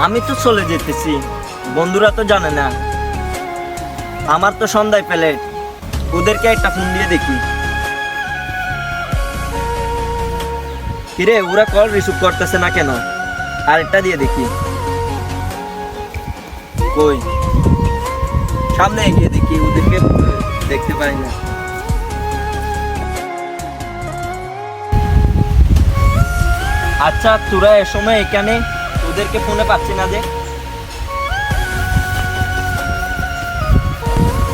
আমি তো চলে যেতেছি, বন্ধুরা তো জানে না। আমার তো সন্ধ্যায় পেলে ওদেরকে একটা ফোন দিয়ে দেখি। কিরে, ওরা কল রিসিভ করতেছে না কেন? আরেকটা দিয়ে দেখি। কই, সামনে এগিয়ে দেখি, ওদেরকে দেখতে পাই না। আচ্ছা, তোরা এ সময় এখানে, ওদেরকে ফোনে পাচ্ছি না যে।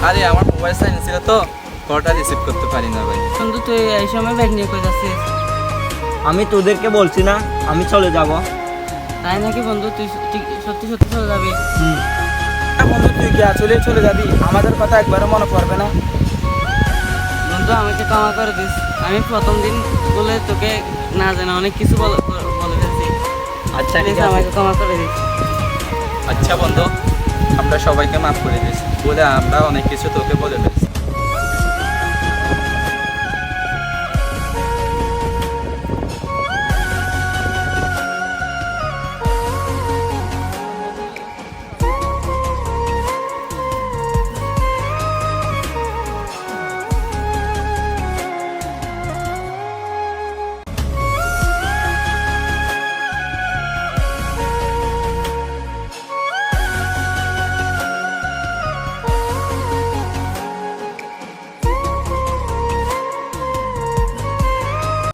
আরে আমার মোবাইল সাইলেন্ট ছিল তো, কলটা রিসিভ করতে পারি না ভাই। বন্ধু তুই এই সময় ব্যাগ নিয়ে কই যাচ্ছিস? আমি তোদেরকে বলছি না আমি চলে যাব। তাই নাকি বন্ধু? তুই সত্যি সত্যি চলে যাবি? বন্ধু তুই কি আসলে চলে যাবি? আমাদের কথা একবারও মনে পড়বে না? বন্ধু আমাকে ক্ষমা করে দিস। আমি প্রথম দিন বলে তোকে না জানা অনেক কিছু বলে ফেলছি। আচ্ছা ঠিক প্লিজ আছে। আমাকে ক্ষমা করে দিস। আচ্ছা বন্ধু, আমরা সবাইকে মাফ করে দিস বলে আমরা অনেক কিছু তোকে বলে ফেলছি।